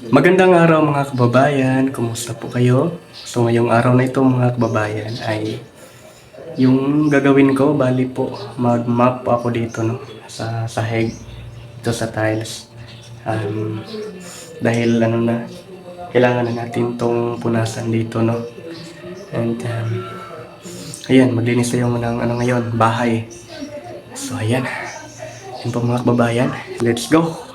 Magandang araw mga kababayan, kumusta po kayo? So ngayong araw na ito mga kababayan ay yung gagawin ko, bali po mag-map po ako dito no sa sahig, ito sa tiles. Dahil ano na, kailangan na natin tong punasan dito no. And ayan, maglinis tayo ng ano ngayon, bahay. So ayan, yun po mga kababayan, let's go!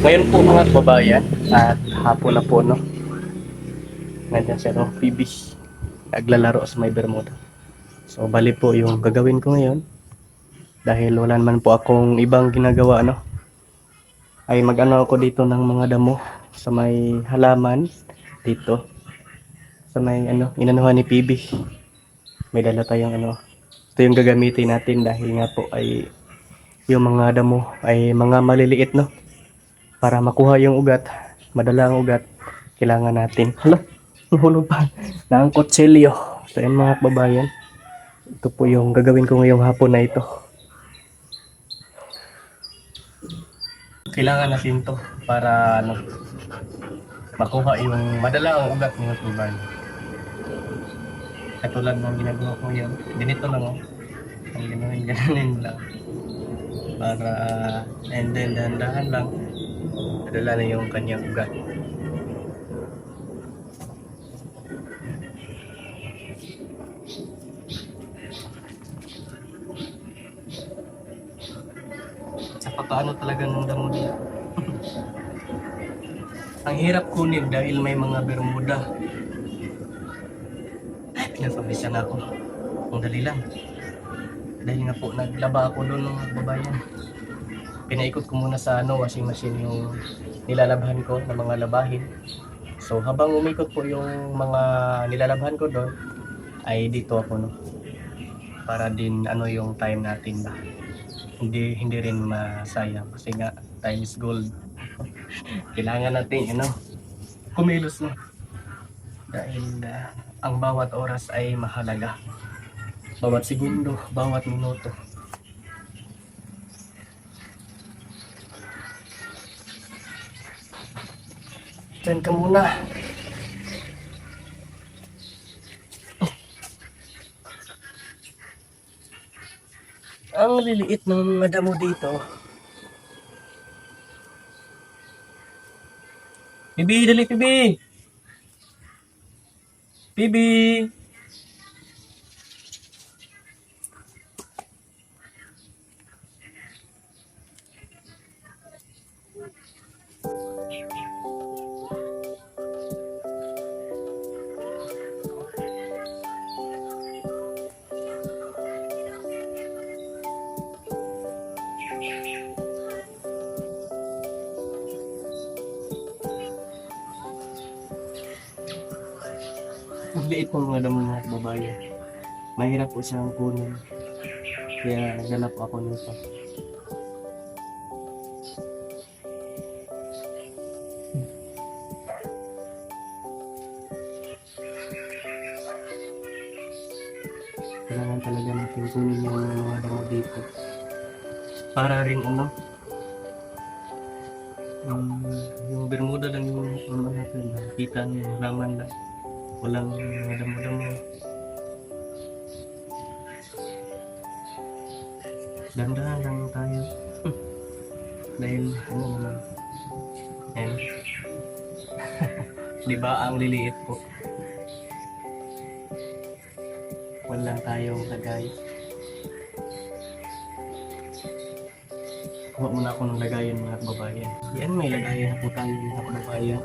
Ngayon po mga kababayan, at hapon na po no. Nandiyan siya no, PB. Naglalaro sa may Bermuda. So bali po yung gagawin ko ngayon. Dahil wala naman po akong ibang ginagawa no. Ay mag-ano ako dito ng mga damo sa may halaman dito. Sa may ano, inanuhan ni PB. May dala tayong ano. Ito yung gagamitin natin dahil nga po ay yung mga damo ay mga maliliit no. Para makuha yung ugat, madala ang ugat, kailangan natin. Hala, nahulog pa ng kutsilyo. So yan mga kababayan, ito po yung gagawin ko ngayong hapon na ito. Kailangan natin to para ano, makuha yung madala ang ugat mga kababayan. Katulad ng ginagawa ko yan, ganito lang oh. Ang ginawa ganun lang. Para, and then dahan-dahan lang. Nadala na yung kanyang ugat. Sa paano talaga ng damo niya. Ang hirap kunin dahil may mga Bermuda. Ay, pinapabisan ako. Ang dali lang. Dahil nga po, naglaba ako doon ng babayan. Pinaikot ko muna sa ano, washing machine yung nilalabhan ko na mga labahin. So habang umikot po yung mga nilalabhan ko doon, ay dito ako no. Para din ano yung time natin ba. Hindi rin masayang kasi nga time is gold. Kailangan natin you know, kumilos na. Dahil ang bawat oras ay mahalaga. Bawat segundo, bawat minuto. Diyan ka muna. Ang liliit ng mga damo dito. Bibi, dali Bibi! Bibi! Ang liit ng mga damo mga babae. Mahirap po siyang kunin. Kaya naghanap ako nito. Kailangan talaga natin kunin yung mga damo dito. Para rin yung Bermuda lang yung natin. Nakita niyo yung laman lang. Walang mga damo-damo. Dandahan lang tayo. Dahil naman. Ayan. Di ba ang liliit po? Wala tayong lagay. Kuha muna ako ng lagayan mga kababayan. Yan, may lagayan na po tayo mga kababayan.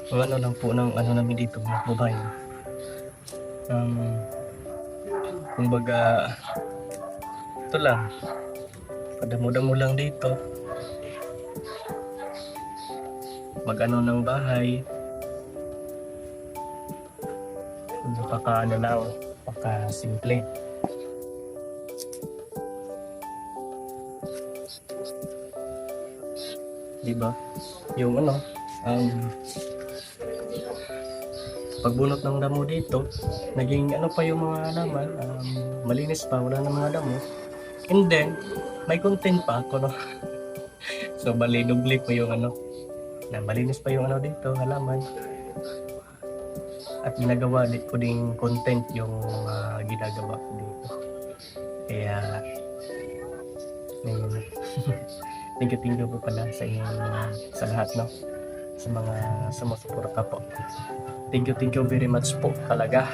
So, ano lang po ng ano namin dito mga kababayan. Kumbaga ito lang, padamo-damo lang dito, mag-ano ng bahay, napaka-ano lang, napaka-simple. Diba? Yung pagbunot ng damo dito, naging ano pa yung mga halaman, malinis pa, wala na mga damo. And then, may content pa ako, no? So, bali, dubli pa yung malinis pa yung dito, halaman. At ginagawa ko ding content yung ginagawa ko dito. Kaya, ngayon, thank you po pala sa inyo, sa lahat, no? Sa mga sumusuporta po. Thank you very much po talaga.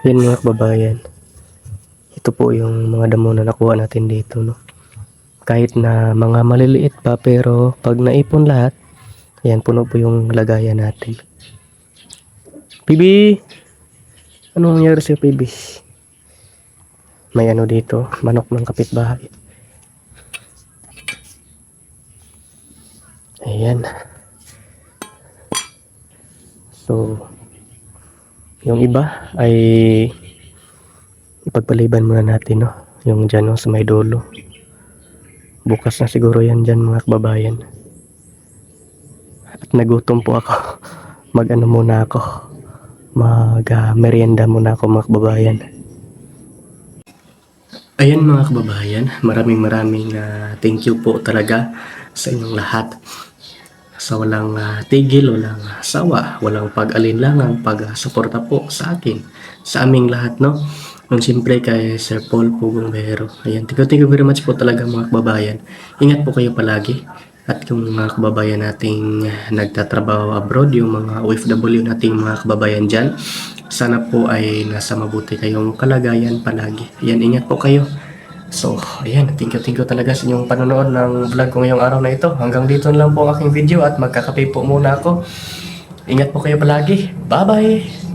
Yan mga kababayan. Ito po yung mga damo na nakuha natin dito, no. Kahit na mga maliliit pa, pero pag naipon lahat, ayan, puno po yung lagayan natin. Pibi! Anong nangyari sa'yo, Pibi? May ano dito, manok ng kapitbahay. Ayan. So, yung iba ay ipagpaliban muna natin, no? Yung dyan, no, sa may dulo. Bukas na siguro yan dyan, mga kababayan. At nagutom po ako. Mag-ano muna ako. Merienda muna ako, mga kababayan. Ayan mga kababayan, maraming thank you po talaga sa inyong lahat. Sa walang tigil, walang sawa, walang pag-alinlangan, pag-suporta po sa akin, sa aming lahat, no? Nung siyempre kay Sir Paul Pugumbero. Ayan, thank you very much po talaga mga kababayan. Ingat po kayo palagi. At yung mga kababayan nating nagtatrabaho abroad, yung mga OFW nating mga kababayan dyan, sana po ay nasa mabuti kayong kalagayan palagi. Ayan, ingat po kayo. So, ayan, thank you talaga sa inyong panonood ng vlog ko ngayong araw na ito. Hanggang dito na lang po ang aking video at magkakape po muna ako. Ingat po kayo palagi. Bye-bye!